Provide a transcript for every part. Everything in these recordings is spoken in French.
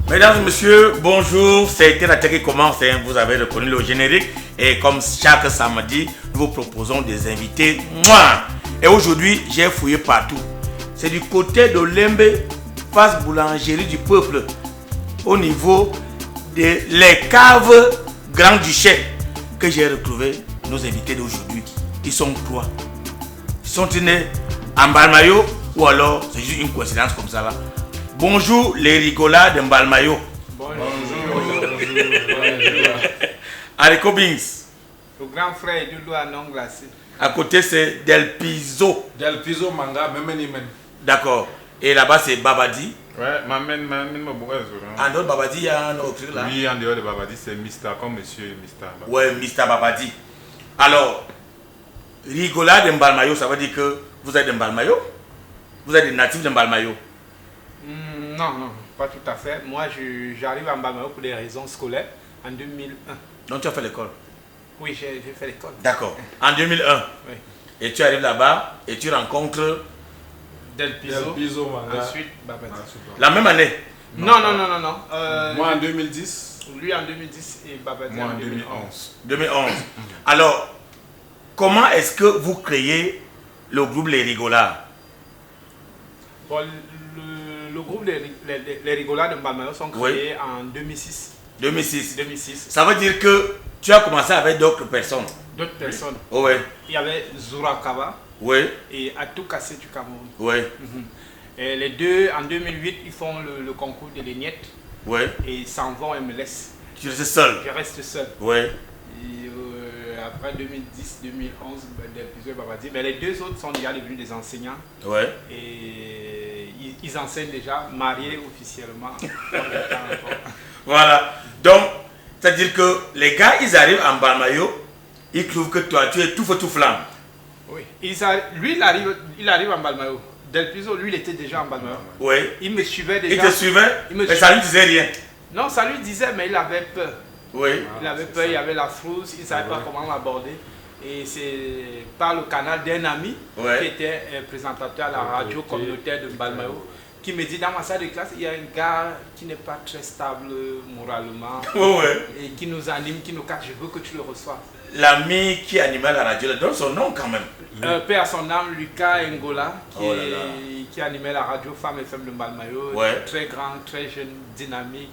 Mesdames et messieurs, bonjour, c'est Thératé qui commence, vous avez reconnu le générique et comme chaque samedi, nous vous proposons des invités. Et aujourd'hui, j'ai fouillé partout. C'est du côté de Lembe, face boulangerie du peuple, au niveau des caves Grand-Duché, que j'ai retrouvé nos invités d'aujourd'hui. Ils sont trois. Ils sont nés en Balmayo ou alors c'est juste une coïncidence comme ça là. Bonjour les rigolas de Mbalmayo. Bonjour. Haricot Bings. Le grand frère du doigt non glacé. À côté c'est Del Piso. Del Piso manga même. D'accord. Et là-bas c'est Babadi. Ouais, m'amène beaucoup. En dehors de Babadi, il y a un autre truc là. Oui, en dehors de Babadi, c'est Mister comme monsieur Mister. Ouais, Mister Babadi. Alors, rigola de Mbalmayo, ça veut dire que vous êtes de Mbalmayo? Vous êtes des natifs de Mbalmayo? Non, pas tout à fait. Moi, j'arrive à Mbalmayo pour des raisons scolaires en 2001. Donc tu as fait l'école? Oui, j'ai fait l'école. D'accord. En 2001? Oui. Et tu arrives là-bas et tu rencontres Del Piso manga. Ensuite, Babadi. la même année? Non. Moi en 2010. Lui en 2010 et Babadi Moi en en 2011. 2011. Alors, comment est-ce que vous créez le groupe Les Rigolas? Bon, le groupe les Rigolas de Mbalmayo sont créés en 2006. 2006. Ça veut dire que tu as commencé avec d'autres personnes? D'autres personnes. Oui. Il y avait Zourakaba Oui. et Atou Kassé du Cameroun. Oui. Et les deux, en 2008, ils font le concours de l'ENIET Oui. et ils s'en vont et me laissent. Tu restes seul? Je reste seul. Oui. Et, après 2010, 2011, Del Piso et Babadi. Mais les deux autres sont déjà devenus des enseignants. Oui. Et ils enseignent déjà, mariés officiellement. Voilà. Donc, c'est-à-dire que les gars, ils arrivent en Balmayo, ils trouvent que toi, tu es tout feu tout flamme. Oui. Lui, il arrive en Mbalmayo. Del Piso, lui, il était déjà en Mbalmayo. Oui. Il me suivait déjà. Il te suivait, mais ça lui disait rien. Non, ça lui disait, mais il avait peur. Oui. Il avait peur, il avait la frousse, il ne savait pas comment l'aborder. Et c'est par le canal d'un ami qui était présentateur à la radio communautaire de Mbalmayo qui me dit dans ma salle de classe, il y a un gars qui n'est pas très stable moralement et qui nous anime, qui nous cache, je veux que tu le reçoives. L'ami qui animait la radio, donne son nom quand même. Père à son âme, Lucas Ngola, qui animait la radio Femme FM de Mbalmayo, très grand, très jeune, dynamique,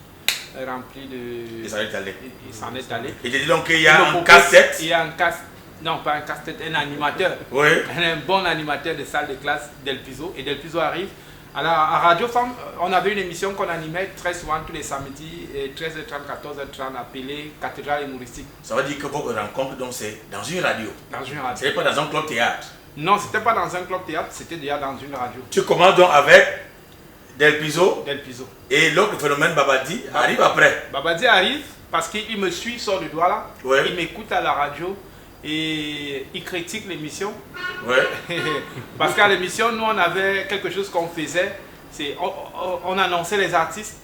rempli de... Il s'en est allé. Il s'en est allé. Il te dit donc qu'il y a un casse-tête. Il y a un casse... Non, pas un casse-tête, un animateur. Oui. Un bon animateur de salle de classe, Del Piso. Et Del Piso arrive. Alors, à Radio Femme, on avait une émission qu'on animait très souvent tous les samedis, 13h30, 14h30, appelée Cathédrale humoristique. Ça veut dire que votre rencontre, donc, c'est dans une radio. Dans une radio. Ce n'est pas dans un club théâtre. Non, c'était pas dans un club théâtre, c'était déjà dans une radio. Tu commences donc avec Del Piso. Del Piso. Et l'autre phénomène Babadi arrive après. Babadi arrive parce qu'il me suit sur le doigt là. Ouais. Il m'écoute à la radio et il critique l'émission. Ouais. Parce qu'à l'émission, nous on avait quelque chose qu'on faisait. On annonçait les artistes.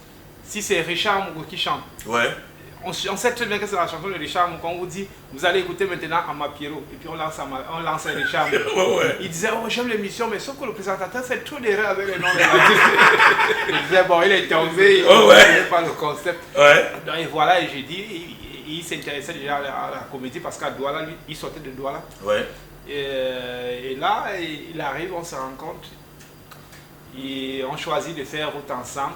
Si c'est Richard Mougou qui chante. Ouais. On sait très bien que c'est la chanson de Richard Mougou. On vous dit, vous allez écouter maintenant Amapiero. Et puis on lance Richard Mougou. Il disait, oh j'aime l'émission, mais sauf que le présentateur fait trop d'erreurs avec les noms des artistes. Il disait, bon, il est tombé, il ne connaît pas le concept. Et voilà, et j'ai dit, il s'intéressait déjà à la comédie parce qu'à Douala, lui, il sortait de Douala. Et là, il arrive, on se rencontre. Et on choisit de faire route ensemble.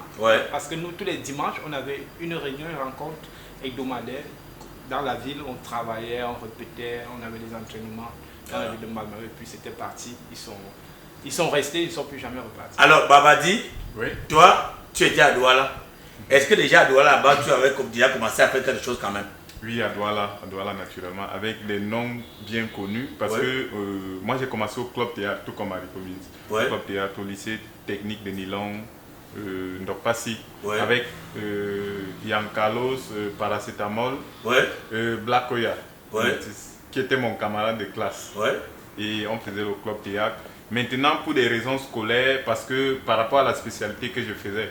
Parce que nous, tous les dimanches, on avait une réunion, une rencontre hebdomadaire. Dans la ville, on travaillait, on répétait, on avait des entraînements dans la ville de Mbalmayo. Et puis c'était parti. Ils sont restés, ils ne sont plus jamais repartis. Alors, Babadi, toi, tu étais à Douala. Est-ce que déjà à Douala, là-bas, tu avais déjà commencé à faire quelque chose quand même? Oui, à Douala naturellement, avec des noms bien connus. Parce que moi, j'ai commencé au club théâtre, tout comme Haricot Bings. Club théâtre au lycée technique de Nilong, Ndokpasi, avec Yann Carlos, Paracétamol, Black Oya, qui était mon camarade de classe. Et on faisait le club théâtre. Maintenant, pour des raisons scolaires, parce que par rapport à la spécialité que je faisais,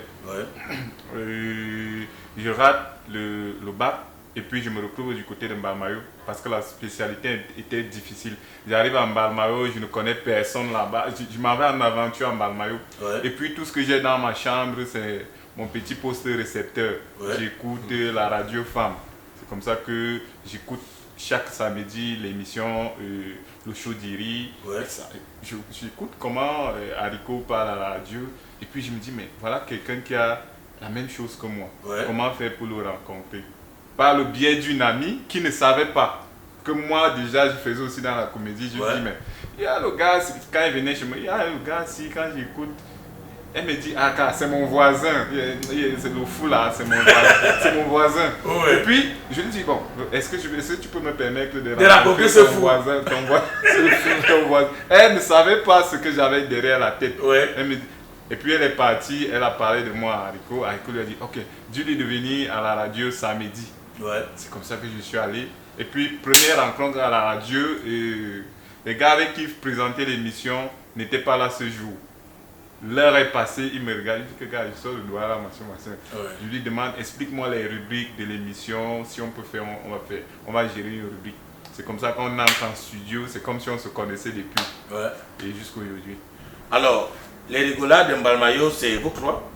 je rate le bac Et puis je me retrouve du côté de Mbalmayo parce que la spécialité était difficile. J'arrive à Mbalmayo, je ne connais personne là-bas. Je m'en vais en aventure à Mbalmayo. Ouais. Et puis tout ce que j'ai dans ma chambre, c'est mon petit poste récepteur. Ouais. J'écoute la radio Femme. C'est comme ça que j'écoute chaque samedi l'émission Le Show d'Iri. Ouais. J'écoute comment Haricot parle à la radio. Et puis je me dis, mais voilà quelqu'un qui a la même chose que moi. Ouais. Comment faire pour le rencontrer? Par le biais d'une amie qui ne savait pas que moi déjà je faisais aussi dans la comédie. Je dis, mais il y a le gars, quand il venait chez moi, il y a le gars, si quand j'écoute, elle me dit, ah c'est mon voisin, c'est le fou là, c'est mon voisin. Ouais. Et puis je lui dis, bon, est-ce que tu peux me permettre de rencontrer ce voisin, ton voisin. Elle ne savait pas ce que j'avais derrière la tête. Ouais. Elle me dit, et puis elle est partie, elle a parlé de moi à Haricot. Haricot lui a dit, ok, dis-lui de venir à la radio samedi. Ouais. C'est comme ça que je suis allé. Et puis, première rencontre à la radio, les gars avec qui je présentais l'émission n'étaient pas là ce jour. L'heure est passée, il me regarde, il dit que gars, je sors le doigt là, machin. Ouais. Je lui demande, explique-moi les rubriques de l'émission, si on peut faire, on va gérer une rubrique. C'est comme ça qu'on entre en studio, c'est comme si on se connaissait depuis. Ouais. Et jusqu'à aujourd'hui. Alors, les rigolades de Mbalmayo, c'est vous trois?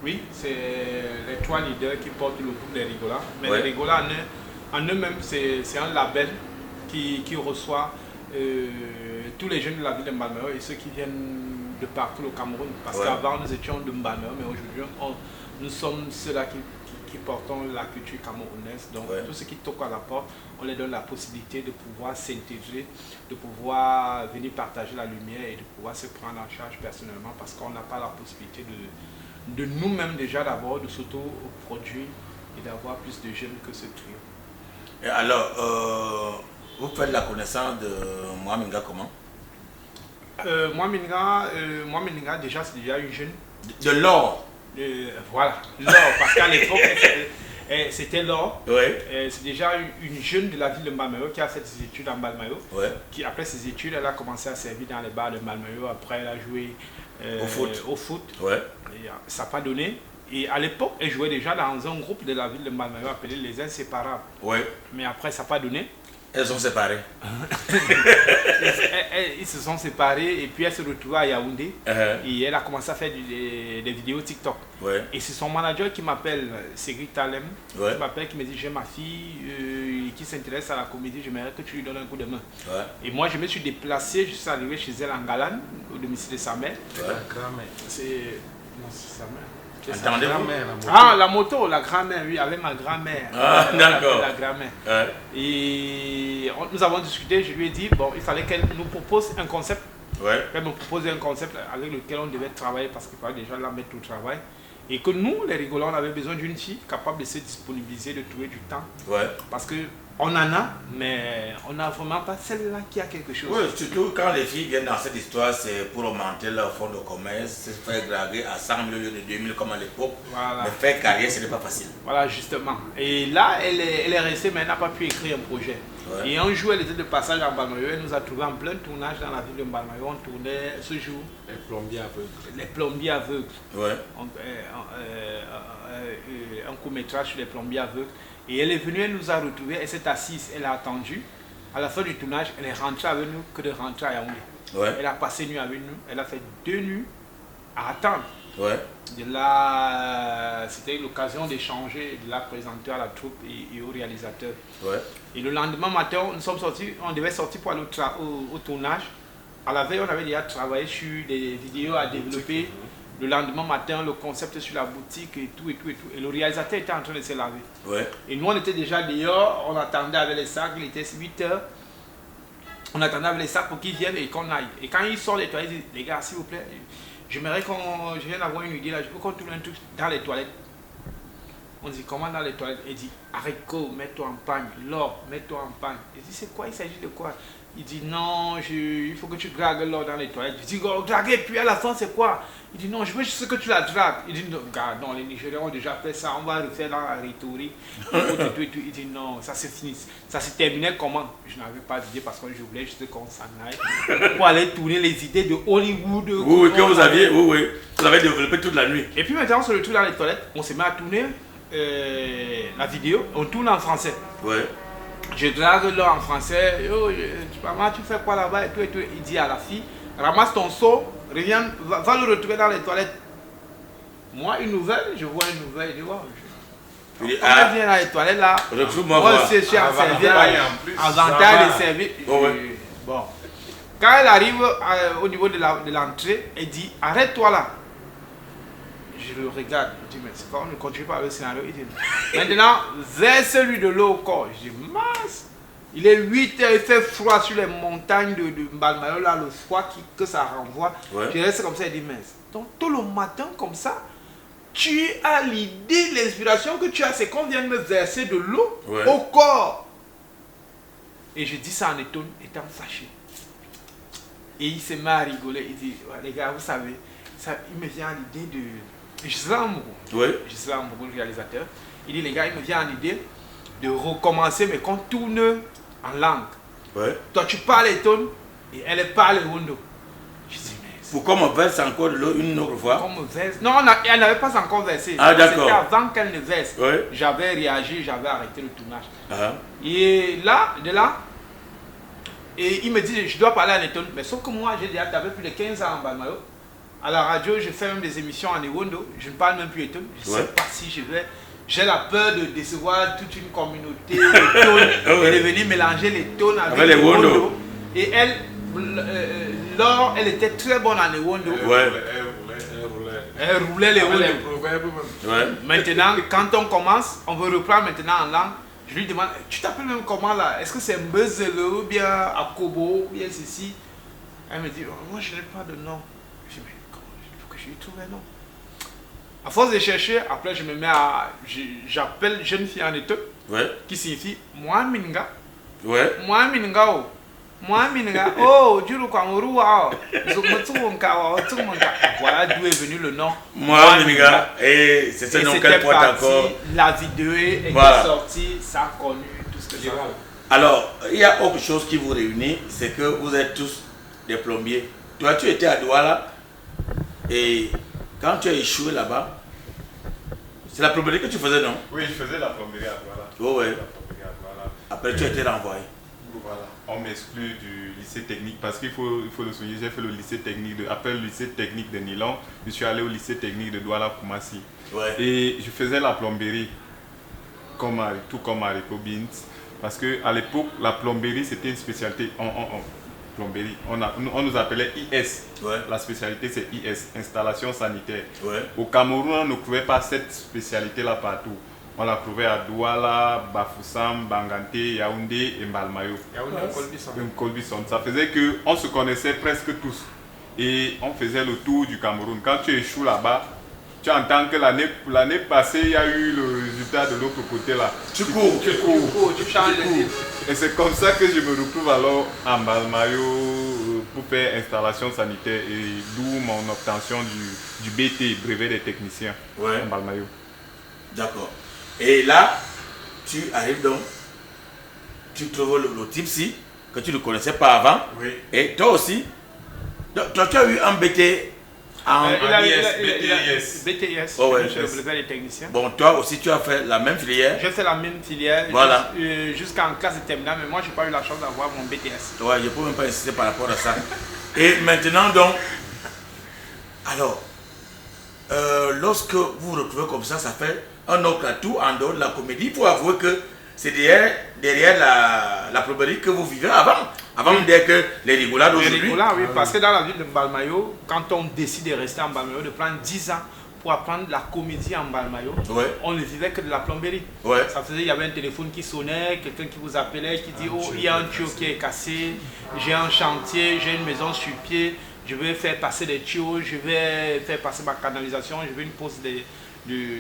Oui, c'est les trois leaders qui portent le groupe des Rigolas. Mais les Rigolas en eux-mêmes, c'est un label qui reçoit tous les jeunes de la ville de Mbalmayo et ceux qui viennent de partout au Cameroun. Parce qu'avant, nous étions de Mbalmayo, mais aujourd'hui, nous sommes ceux-là qui portons la culture camerounaise. Donc, tous ceux qui toquent à la porte, on leur donne la possibilité de pouvoir s'intégrer, de pouvoir venir partager la lumière et de pouvoir se prendre en charge personnellement parce qu'on n'a pas la possibilité de nous-mêmes déjà d'abord, de s'auto-produire et d'avoir plus de jeunes que ce trio. Et alors, vous faites la connaissance de Mwaminga comment? Mwaminga, déjà, c'est déjà une jeune. De l'or. Voilà, l'or, parce qu'à l'époque, c'était l'or. Ouais. C'est déjà une jeune de la ville de Mbalmayo qui a fait ses études à Mbalmayo. Ouais. Qui, après ses études, elle a commencé à servir dans les bars de Mbalmayo. Après, elle a joué au foot. Ouais. Et, ça n'a pas donné. Et à l'époque, elle jouait déjà dans un groupe de la ville de Mbalmayo appelé Les Inséparables. Ouais. Mais après, ça n'a pas donné. Elles sont séparées. Ils se sont séparés et puis elle se retrouvait à Yaoundé. Et elle a commencé à faire des vidéos TikTok. Ouais. Et c'est son manager qui m'appelle, Ségri Talem, qui m'appelle, qui me dit j'ai ma fille qui s'intéresse à la comédie, j'aimerais que tu lui donnes un coup de main. Ouais. Et moi je me suis déplacé, je suis arrivé chez elle en Galane, au domicile de sa mère. Ouais. C'est sa mère. La moto, la grand-mère, oui, avec ma grand-mère. Ah, d'accord. La grand-mère. Ouais. Et nous avons discuté, je lui ai dit, bon, il fallait qu'elle nous propose un concept. Ouais. Elle me proposait un concept avec lequel on devait travailler parce qu'il fallait déjà la mettre au travail. Et que nous, les rigolants, on avait besoin d'une fille capable de se disponibiliser, de trouver du temps. Ouais. Parce que on en a, mais on n'a vraiment pas celle-là qui a quelque chose. Oui, surtout quand les filles viennent dans cette histoire, c'est pour augmenter leur fonds de commerce, se faire graver à 100 000 au lieu de 2 000 comme à l'époque. Voilà. Mais faire carrière, ce n'est pas facile. Voilà, justement. Et là, elle est restée, mais elle n'a pas pu écrire un projet. Ouais. Et un jour, elle était de passage à Mbalmayo, elle nous a trouvé en plein tournage dans la ville de Mbalmayo. On tournait ce jour. Les plombiers aveugles. Les plombiers aveugles. Ouais. Un court-métrage sur les plombiers aveugles. Et elle est venue, elle nous a retrouvés, elle s'est assise, elle a attendu. À la fin du tournage, elle est rentrée avec nous que de rentrer à Yaoundé. Ouais. Elle a passé une nuit avec nous, elle a fait 2 nuits à attendre. Ouais. De là, c'était l'occasion d'échanger, de la présenter à la troupe et au réalisateur. Ouais. Et le lendemain matin, nous sommes sortis, on devait sortir pour aller au tournage. À la veille, on avait déjà travaillé sur des vidéos à développer. Le lendemain matin, le concept sur la boutique et tout. Et le réalisateur était en train de se laver. Ouais. Et nous, on était déjà dehors, on attendait avec les sacs, il était 8 heures. On attendait avec les sacs pour qu'ils viennent et qu'on aille. Et quand ils sortent des toilettes, ils disent, les gars, s'il vous plaît, j'aimerais je vienne avoir une idée là, je veux qu'on tourne un truc dans les toilettes. On dit, comment dans les toilettes? Il dit, Haricot, mets-toi en pagne. L'or, mets-toi en pagne. Il dit, c'est quoi? Il s'agit de quoi? Il dit, non, il faut que tu dragues l'or dans les toilettes. Je dis, draguer, puis à la fin, c'est quoi? Il dit, non, je veux juste que tu la dragues. Il dit, non, gars, non, les Nigériens ont déjà fait ça, on va refaire dans la rhétorique. Il dit, non, ça c'est fini. Ça s'est terminé comment? Je n'avais pas d'idée parce que je voulais juste qu'on s'en aille. Pour aller tourner les idées de Hollywood. Oui, que vous aviez, vous avez développé toute la nuit. Et puis maintenant, on se retrouve dans les toilettes, on se met à tourner. la vidéo, on tourne en français. Ouais. Je drague là en français. Yo, maman, tu fais quoi là-bas et tout, et tout. Il dit à la fille, ramasse ton seau, reviens, va le retrouver dans les toilettes. Moi, une nouvelle, je vois une nouvelle, je dis, wow, quand elle vient dans les toilettes là, moi aussi je suis en servir, en ventaille de servir. Bon. Quand elle arrive au niveau de l'entrée, elle dit, arrête-toi là. Je le regarde, je dis, mais c'est quoi, on ne continue pas le scénario. Il dit, maintenant, verse-lui de l'eau au corps. Je dis, mince, il est 8 h, il fait froid sur les montagnes de Mbalmayo, là, le froid que ça renvoie. Ouais. Je reste comme ça, il dit, mince. Donc, tout le matin, comme ça, tu as l'idée, l'inspiration que tu as, c'est qu'on vient de me verser de l'eau au corps. Et je dis ça en étant fâché. Et il se met à rigoler, il dit, les gars, vous savez, ça, il me vient à l'idée de... Gisela Mbougou, le réalisateur, il dit, les gars, il me vient à l'idée de recommencer, mais qu'on tourne en langue. Ouais. Toi, tu parles Eton et elle parle Wondo. Je dis, mais... Pourquoi on verse encore de l'eau une autre fois? Non, elle n'avait pas encore versé. Ah, d'accord. C'était avant qu'elle ne verse. Ouais. J'avais réagi, j'avais arrêté le tournage. Et là, et il me dit, je dois parler à Eton. Mais sauf que moi, j'ai déjà plus de 15 ans en Mbalmayo. À la radio, je fais même des émissions en Ewondo. Je ne parle même plus Eton. Je ne sais pas si je vais... J'ai la peur de décevoir toute une communauté de tonnes et de venir mélanger les tonnes avec les Ewondo. Et elle, Laure, elle était très bonne en Ewondo. Elle roulait les Ewondo. Maintenant, quand on commence, on veut reprendre maintenant en langue. Je lui demande, tu t'appelles même comment là? Est-ce que c'est Mbezelo ou bien Akobo ou bien ceci? Elle me dit, moi je n'ai pas de nom. Je dis, mais comment il faut que je lui trouve un nom? À force de chercher, après je me mets à... J'appelle jeune fille en étude, qui signifie moi Minga. Moi Minga, oh. Moi Minga, oh, Juru Kwamuru, oh. Voilà d'où est venu le nom. Moi Minga. Et c'est ce nom qu'elle porte encore. La vidéo est sortie, ça a connu tout ce que ça a. Alors, il y a autre chose qui vous réunit, c'est que vous êtes tous des plombiers. Toi, tu étais à Douala et quand tu as échoué là-bas, c'est la plomberie que tu faisais, non? Oui, je faisais la plomberie à Douala. Oh, ouais. Après, tu as été renvoyé. Voilà. On m'exclut du lycée technique parce qu'il faut le souligner, j'ai fait le lycée technique après le lycée technique de Nilon, je suis allé au lycée technique de Douala Koumassi. Et je faisais la plomberie tout comme à Rico Beans parce qu'à l'époque, la plomberie c'était une spécialité plomberie. On nous appelait IS. La spécialité c'est IS, installation sanitaire. Au Cameroun, on ne trouvait pas cette spécialité-là partout. On la trouvait à Douala, Bafoussam, Bangante, Yaoundé et Mbalmayo. Kolbisson. Ça faisait qu'on se connaissait presque tous. Et on faisait le tour du Cameroun. Quand tu échoues là-bas, tu entends que l'année passée, il y a eu le résultat de l'autre côté là. Tu cours, tu changes. Et c'est comme ça que je me retrouve alors en Mbalmayo pour faire installation sanitaire et d'où mon obtention du BT, brevet des techniciens, en Mbalmayo. D'accord. Et là, tu arrives donc, tu trouves le type-ci, que tu ne connaissais pas avant. Et toi aussi, toi tu as eu un BT en BTS. Le brevet des techniciens. Bon, toi aussi tu as fait la même filière. J'ai fait la même filière jusqu'en classe de terminale, mais moi je n'ai pas eu la chance d'avoir mon BTS. Ouais, je ne peux même pas insister par rapport à ça. Et maintenant donc, alors, lorsque vous vous retrouvez comme ça fait un autre atout en dehors de la comédie. Il faut avouer que c'est derrière la plomberie que vous vivez avant de dire que les rigolades d'aujourd'hui. Les rigolades, oui, parce que dans la ville de Mbalmayo, quand on décide de rester en Mbalmayo, de prendre 10 ans pour apprendre la comédie en Mbalmayo, on ne vivait que de la plomberie. Ça faisait, il y avait un téléphone qui sonnait, quelqu'un qui vous appelait, qui dit, oh, il y a un tuyau qui est cassé, j'ai un chantier, j'ai une maison sur pied, je vais faire passer des tuyaux, je vais faire passer ma canalisation, je veux une pose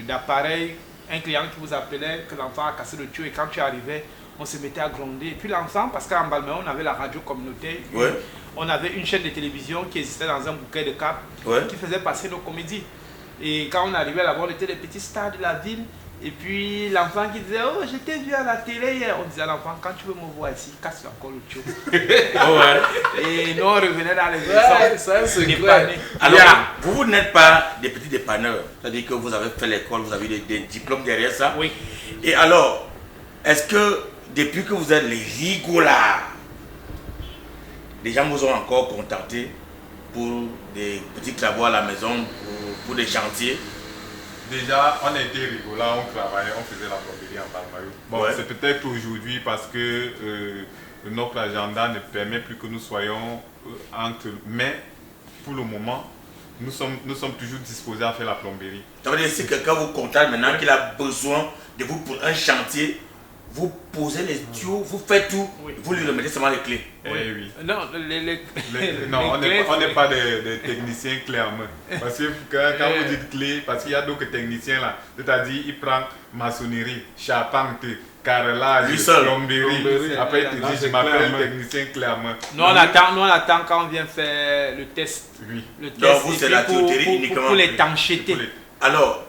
d'appareil, un client qui vous appelait, que l'enfant a cassé le tuyau et quand tu arrivais, on se mettait à gronder. Et puis l'enfant, parce qu'en Mbalmayo, on avait la radio communautaire, on avait une chaîne de télévision qui existait dans un bouquet de cap qui faisait passer nos comédies. Et quand on arrivait là-bas, on était les petits stars de la ville Et puis l'enfant qui disait, oh, je t'ai vu à la télé hier. On disait à l'enfant, quand tu veux me voir ici, casse encore le tuyau. Et nous, on revenait dans les maisons. Alors, vous n'êtes pas des petits dépanneurs. C'est-à-dire que vous avez fait l'école, vous avez des diplômes derrière ça. Oui. Et alors, est-ce que depuis que vous êtes les rigolards, les gens vous ont encore contacté pour des petits travaux à la maison, pour des chantiers? Déjà, on était rigolant, on travaillait, on faisait la plomberie en Palmario. Bon, c'est peut-être aujourd'hui parce que notre agenda ne permet plus que nous soyons entre... Mais, pour le moment, nous sommes toujours disposés à faire la plomberie. Ça veut dire que si quelqu'un vous contacte maintenant qu'il a besoin de vous pour un chantier, vous posez les tuyaux, vous faites tout, vous lui remettez seulement les clés. Oui. Non, non, on n'est pas des techniciens clés en main. Parce que quand vous dites clés, parce qu'il y a d'autres techniciens là, c'est-à-dire ils prennent maçonnerie, charpente, carrelage, plomberie. Après il te dit je m'appelle technicien clé en main. Nous on attend quand on vient faire le test. Oui. Le test. Donc vous c'est la tuyauterie uniquement. Pour l'étanchéité. Alors,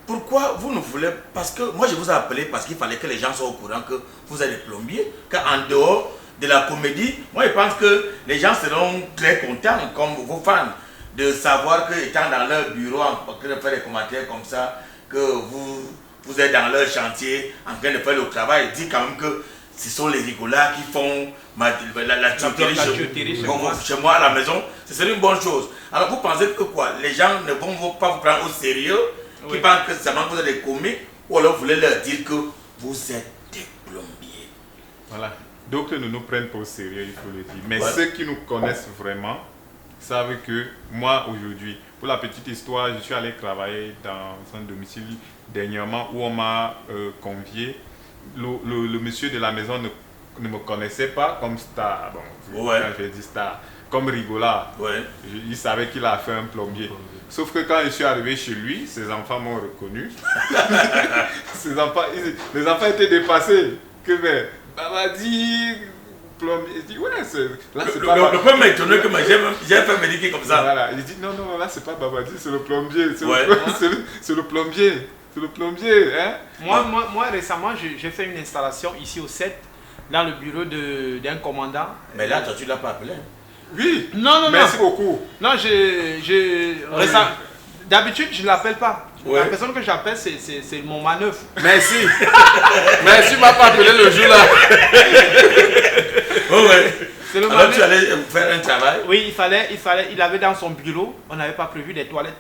pourquoi vous ne voulez... Parce que moi je vous ai appelé parce qu'il fallait que les gens soient au courant que vous êtes des plombiers, qu'en dehors de la comédie, moi je pense que les gens seront très contents, comme vos fans, de savoir qu'étant dans leur bureau, en train de faire des commentaires comme ça, que vous êtes dans leur chantier, en train de faire le travail, dit quand même que ce sont les rigolards qui font la tuyauterie chez moi à la maison, ce serait une bonne chose. Alors vous pensez que quoi? Les gens ne vont pas vous prendre au sérieux? Qui pensent que seulement vous êtes des comiques, ou alors vous voulez leur dire que vous êtes des plombiers. Voilà. D'autres ne nous prennent pas au sérieux, il faut le dire. Mais ceux qui nous connaissent vraiment savent que moi aujourd'hui, pour la petite histoire, je suis allé travailler dans un domicile dernièrement où on m'a convié. Le monsieur de la maison ne me connaissait pas comme star. Bon, quand je dis star, comme rigolard. Il savait qu'il a fait un plombier. Sauf que quand je suis arrivé chez lui, ses enfants m'ont reconnu. Les enfants étaient dépassés. Que ben, Babadi, plombier. Il dit, ouais, là c'est pas... Le premier m'a étonné que j'ai fait médiquer comme ça. Voilà, il dit, non, là c'est pas Babadi, c'est le plombier. C'est le plombier. C'est le plombier, hein? Moi récemment, j'ai fait une installation ici au 7, dans le bureau d'un commandant. Mais là, toi, tu ne l'as pas appelé? Oui. Non. Merci beaucoup. Non, d'habitude, je ne l'appelle pas. La personne que j'appelle, c'est mon manœuvre. Merci. Merci, tu m'as pas appelé le jour là. Alors tu allais faire un travail? Oui, il avait dans son bureau, on n'avait pas prévu des toilettes.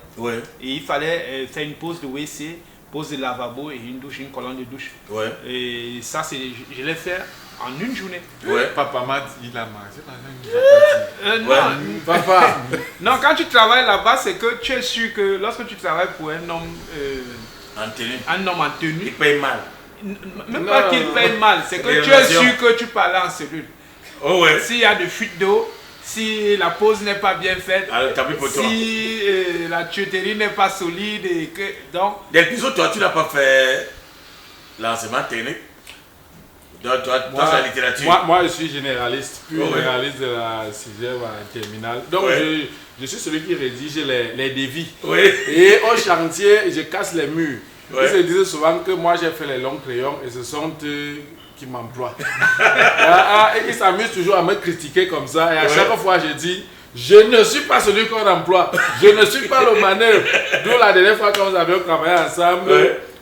Et il fallait faire une pause de WC, pause de lavabo et une douche, une colonne de douche. Et ça, je l'ai fait en une journée. Papa m'a dit, il a mangé. Non, papa. Non, quand tu travailles là-bas, c'est que tu es sûr que lorsque tu travailles pour un homme en tenue, il paye mal. Même pas qu'il paye mal, c'est que tu es sûr que tu parles en cellule. S'il y a de fuite d'eau, si la pause n'est pas bien faite, si la tuyauterie n'est pas solide, et que, donc... Del Piso, toi, tu n'as pas fait l'enseignement technique? Donc, toi, c'est la littérature. Moi, je suis généraliste, généraliste de la 6e à terminale. Donc, je suis celui qui rédige les devis. Et au chantier, je casse les murs. Ils se disent souvent que moi, j'ai fait les longs crayons et ce sont eux qui m'emploient. Ils s'amusent toujours à me critiquer comme ça. Et à chaque fois, je dis, je ne suis pas celui qu'on emploie. Je ne suis pas le manœuvre. D'où la dernière fois, quand nous avions travaillé ensemble,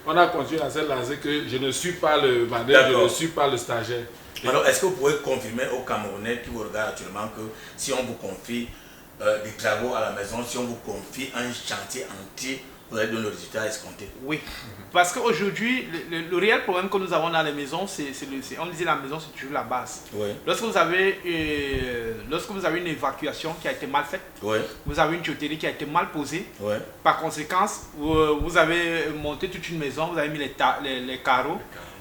on a continué à se lancer que je ne suis pas le manœuvre, je ne suis pas le stagiaire. Alors, est-ce que vous pouvez confirmer aux Camerounais qui vous regardent actuellement que si on vous confie des travaux à la maison, si on vous confie un chantier entier, vous allez donner le résultat escompté? Oui, parce qu'aujourd'hui, le réel problème que nous avons dans les maisons, on disait la maison, c'est toujours la base. Lorsque vous avez une évacuation qui a été mal faite, vous avez une tuyauterie qui a été mal posée, par conséquent, vous avez monté toute une maison, vous avez mis les carreaux,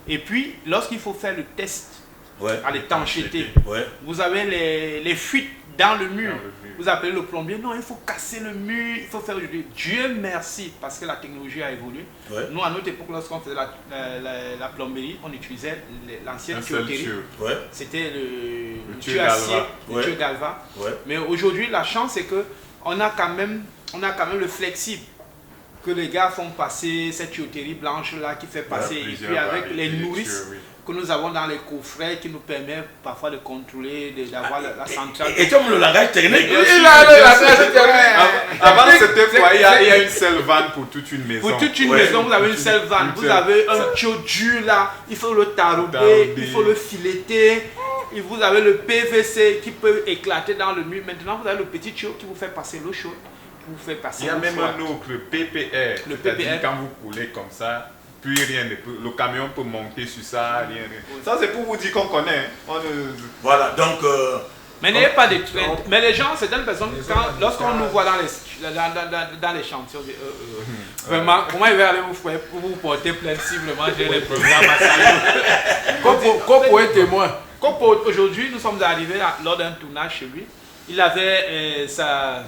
et puis lorsqu'il faut faire le test à l'étanchéité, vous avez les fuites dans le mur. Vous appelez le plombier, non, il faut casser le mur, il faut faire aujourd'hui. Dieu merci, parce que la technologie a évolué. Nous, à notre époque, lorsqu'on faisait la plomberie, on utilisait l'ancienne tuyauterie. C'était le tuyau acier, le tuyau galva. Mais aujourd'hui, la chance, c'est qu'on a quand même le flexible. que les gars font passer cette tuyauterie blanche là qui fait passer, et puis avec les nourrices que nous avons dans les coffrets qui nous permet parfois de contrôler, d'avoir la centrale. Et comme le langage technique, avant c'était quoi? Il y a une seule vanne pour toute une maison. Pour toute une maison, vous avez une seule vanne. Vous avez un tuyau dur là, il faut le tarouder, il faut le fileter. Et vous avez le PVC qui peut éclater dans le mur. Maintenant, vous avez le petit tuyau qui vous fait passer l'eau chaude. Il y a même un autre, le PPR. Le PPR. Quand vous coulez comme ça, plus rien ne peut. Le camion peut monter sur ça, rien. Ça, c'est pour vous dire qu'on connaît. Voilà, donc. Mais n'ayez pas de crainte. Mais les gens, certaines personnes, lorsqu'on nous voit dans les chantiers, on dit vraiment, comment il va aller vous porter plainte si vraiment j'ai les programmes à saluer. Kopo est témoin. Kopo, aujourd'hui, nous sommes arrivés lors d'un tournage chez lui. Il avait sa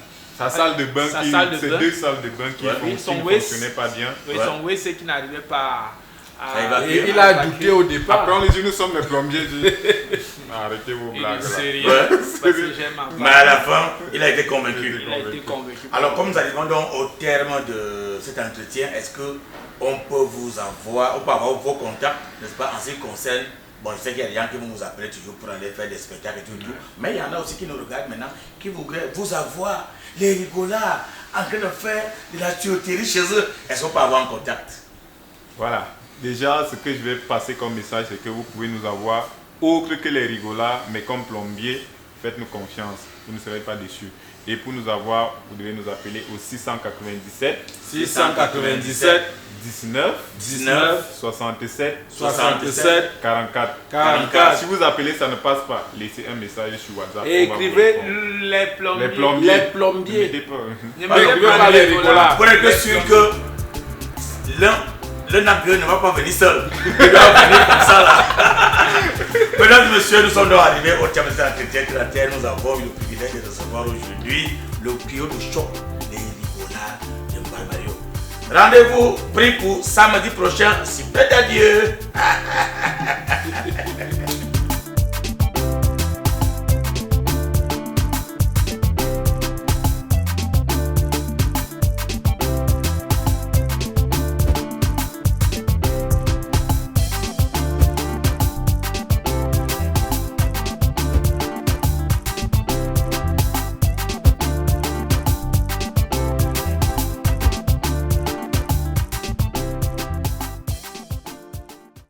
salle de bain, ces deux salles de bain qui ne fonctionnaient pas bien. Oui, son WC qui n'arrivait pas à évacuer. Il a douté au départ. Après, on lui dit, nous sommes les plombiers. Arrêtez vos blagues. Mais à la fin, il a été convaincu. Il a été convaincu. Alors, comme nous arrivons donc au terme de cet entretien, est-ce qu'on peut avoir vos contacts, n'est-ce pas, en ce qui concerne. Bon, je sais qu'il y a des gens qui vont vous appeler toujours pour aller faire des spectacles et tout. Mais il y en a aussi qui nous regardent maintenant, qui voudraient vous avoir, les rigolards, en train de faire de la tuyauterie chez eux. Est-ce qu'on peut avoir un contact? Voilà. Déjà, ce que je vais passer comme message, c'est que vous pouvez nous avoir, autre que les rigolards, mais comme plombier, faites-nous confiance. Vous ne serez pas déçus. Et pour nous avoir, vous devez nous appeler au 697 19 67 44. Si vous appelez, ça ne passe pas. Laissez un message sur WhatsApp. Et écrivez les plombiers. Pour être sûr que l'un d'entre eux ne va pas venir seul. Il va venir comme ça là. Mesdames et messieurs, nous sommes donc arrivés au terme de cet entretien de la terre. Nous avons eu le privilège de recevoir aujourd'hui le trio de choc, les rigolards de Mbalmario. Rendez-vous pris pour samedi prochain, si peut-être Dieu.